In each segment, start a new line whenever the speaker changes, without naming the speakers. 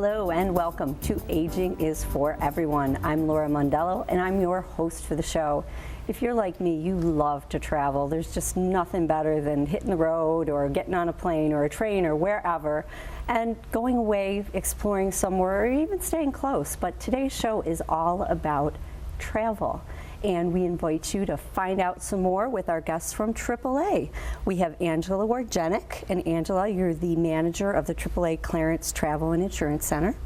Hello and welcome to Aging is for Everyone. I'm Laura Mondello and I'm your host for the show. If you're like me, you love to travel. There's just nothing better than hitting the road or getting on a plane or a train or wherever and going away, exploring somewhere, or even staying close. But today's show is all about travel. And we invite you to find out some more with our guests from AAA. We have Angela WAWRYZNEK, and Angela, you're the manager of the AAA Clarence Travel and Insurance Center,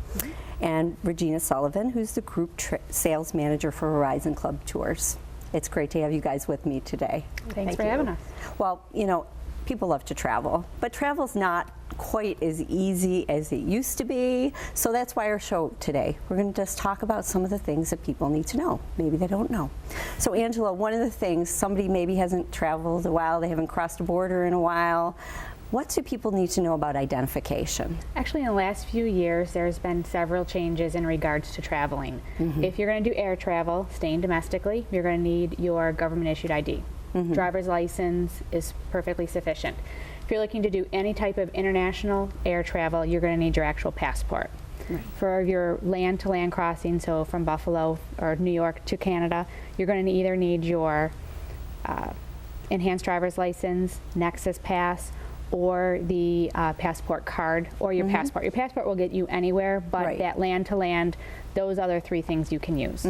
and Regina Sullivan, who's the group sales manager for Horizon Club Tours. It's great to have you guys with me today.
Thanks for having us.
Well, you know, people love to travel, but travel's not quite as easy as it used to be. So that's why our show today, we're going to just talk about some of the things that people need to know. Maybe they don't know. So Angela, one of the things, somebody maybe hasn't traveled a while, they haven't crossed a border in a while. What do people need to know about identification?
Actually, in the last few years, there's been several changes in regards to traveling. If you're going to do air travel, staying domestically, you're going to need your government-issued ID. Driver's license is perfectly sufficient. If you're looking to do any type of international air travel, you're going to need your actual passport. For your land-to-land crossing, so from Buffalo or New York to Canada, you're going to either need your enhanced driver's license, Nexus Pass, or the passport card, or your passport. Your passport will get you anywhere, but that land-to-land, those other three things you can use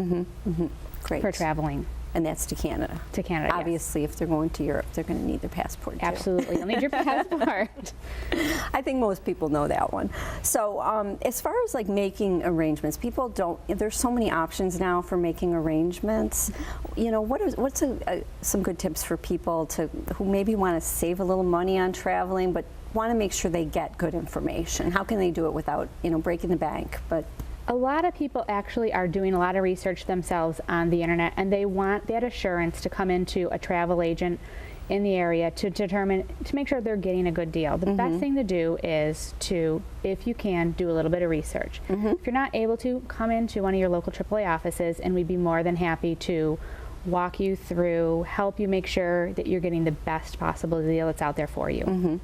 for traveling.
And that's to Canada.
To Canada,
obviously, if they're going to Europe, they're going to need their passport too.
Absolutely, you'll need your passport.
I think most people know that one. So as far as like making arrangements, people don't, there's so many options now for making arrangements. You know, what's some good tips for people who maybe want to save a little money on traveling, but want to make sure they get good information? How can they do it without, you know, breaking the bank? But
a lot of people actually are doing a lot of research themselves on the internet, and they want that assurance to come into a travel agent in the area to make sure they're getting a good deal. The best thing to do is to, if you can, do a little bit of research. If you're not able to, come into one of your local AAA offices and we'd be more than happy to walk you through, help you make sure that you're getting the best possible deal that's out there for you.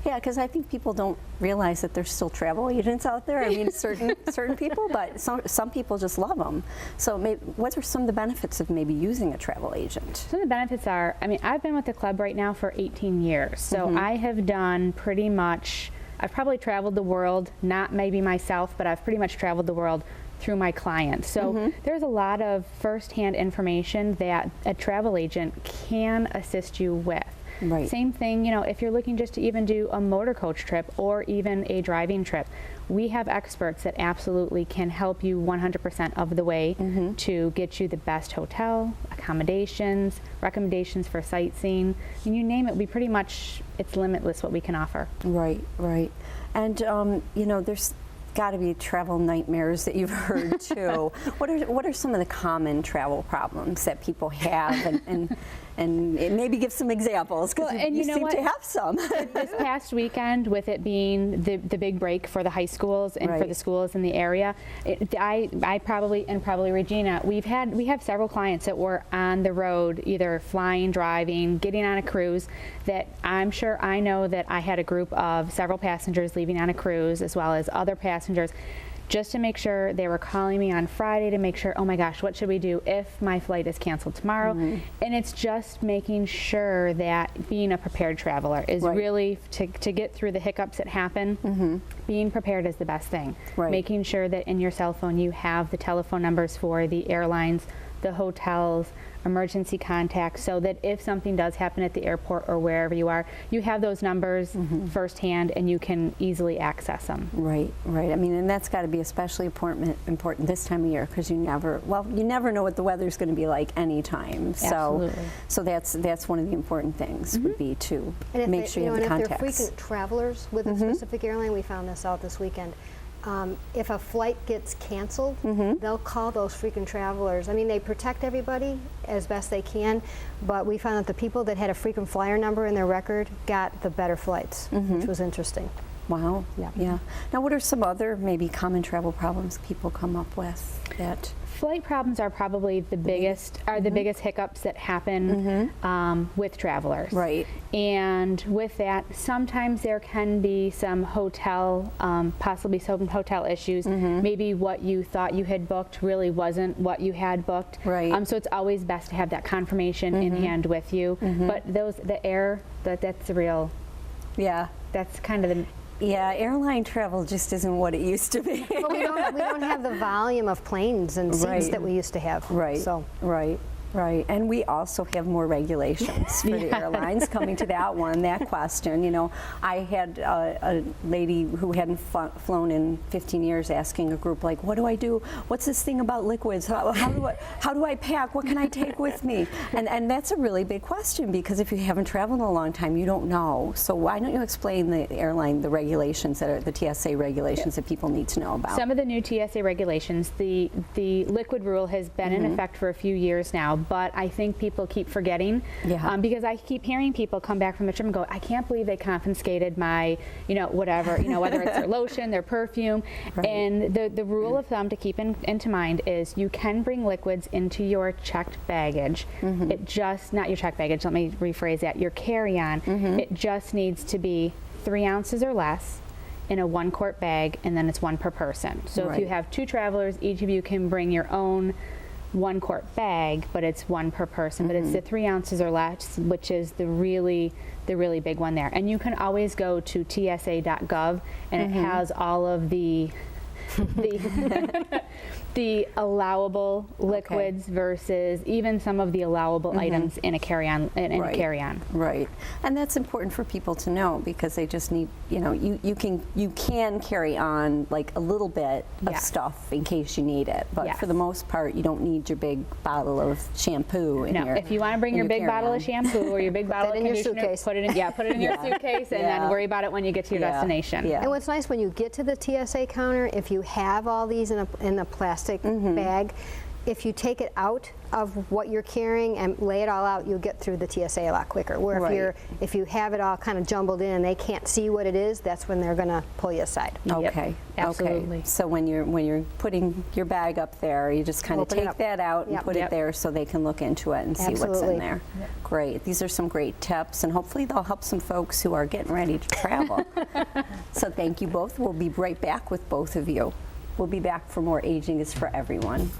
Yeah, because I think people don't realize that there's still travel agents out there. I mean, certain people, but some people just love them. So what are some of the benefits of maybe using a travel agent?
Some of the benefits are, I mean, I've been with the club right now for 18 years. So I have done pretty much, I've probably traveled the world, not maybe myself, but I've pretty much traveled the world through my clients. So there's a lot of first-hand information that a travel agent can assist you with. Same thing, you know, if you're looking just to even do a motor coach trip or even a driving trip, we have experts that absolutely can help you 100% of the way to get you the best hotel, accommodations, recommendations for sightseeing, and you name it, we pretty much, it's limitless what we can offer.
Right. And you know, there's got to be travel nightmares that you've heard too. What are some of the common travel problems that people have, and maybe give some examples, because you seem to have some.
This past weekend, with it being the big break for the high schools and for the schools in the area, I probably, and probably Regina, we have several clients that were on the road, either flying, driving, getting on a cruise, that I'm sure I know that I had a group of several passengers leaving on a cruise, as well as other passengers, just to make sure. They were calling me on Friday to make sure, oh my gosh, what should we do if my flight is canceled tomorrow? And it's just making sure that being a prepared traveler is really, to get through the hiccups that happen, being prepared is the best thing. Making sure that in your cell phone you have the telephone numbers for the airlines, the hotels, emergency contacts, so that if something does happen at the airport or wherever you are, you have those numbers firsthand and you can easily access them. Right.
I mean, and that's got to be especially important this time of year, because you never know what the weather's going to be like anytime. So that's one of the important things would be to make sure you have the contacts.
And if they're frequent travelers with a specific airline, we found this out this weekend. If a flight gets canceled, they'll call those frequent travelers. I mean, they protect everybody as best they can, but we found that the people that had a frequent flyer number in their record got the better flights, which was interesting.
Wow.
Yeah.
Yeah. Now, what are some other maybe common travel problems people come up with that?
Flight problems are probably the biggest hiccups that happen with travelers.
Right.
And with that, sometimes there can be some hotel, possibly some hotel issues. Maybe what you thought you had booked really wasn't what you had booked.
Right.
So it's always best to have that confirmation in hand with you. But that's the real.
Yeah.
That's kind of the.
Yeah, airline travel just isn't what it used to be.
But we don't have the volume of planes and seats
Right.
that we used to have.
Right.
So.
Right. And we also have more regulations for the airlines. Coming to that question, you know, I had a lady who hadn't flown in 15 years asking a group, like, what do I do? What's this thing about liquids? How do I pack? What can I take with me? And that's a really big question, because if you haven't traveled in a long time, you don't know. So why don't you explain the airline, the regulations that are the TSA regulations that people need to know about?
Some of the new TSA regulations, the liquid rule has been in effect for a few years now, but I think people keep forgetting, because I keep hearing people come back from the trip and go, I can't believe they confiscated my, whatever, whether it's their lotion, their perfume.
Right.
And the rule of thumb to keep into mind is you can bring liquids into your checked baggage. It just, not your checked baggage, let me rephrase that, your carry-on. It just needs to be 3 ounces or less in a 1-quart bag, and then it's 1 per person. So if you have 2 travelers, each of you can bring your own 1-quart bag, but it's 1 per person. But it's the 3 ounces or less, which is the really big one there. And you can always go to tsa.gov, and it has all of the the allowable liquids versus even some of the allowable items in a carry-on.
Right, and that's important for people to know, because they just need, you can carry on like a little bit of stuff in case you need it, but for the most part, you don't need your big bottle of shampoo in your.
If you want to bring your big bottle of shampoo or your big bottle of conditioner, put it in your suitcase, and then worry about it when you get to your destination.
And what's nice, when you get to the TSA counter, if you have all these in a plastic bag, if you take it out of what you're carrying and lay it all out, you'll get through the TSA a lot quicker. Where if you have it all kind of jumbled in and they can't see what it is, that's when they're going to pull you aside.
Okay,
absolutely.
Okay. So when you're putting your bag up there, you just kind of take that out and put it there so they can look into it and see what's in there. Great. These are some great tips, and hopefully they'll help some folks who are getting ready to travel. So thank you both. We'll be right back with both of you. We'll be back for more Aging is for Everyone.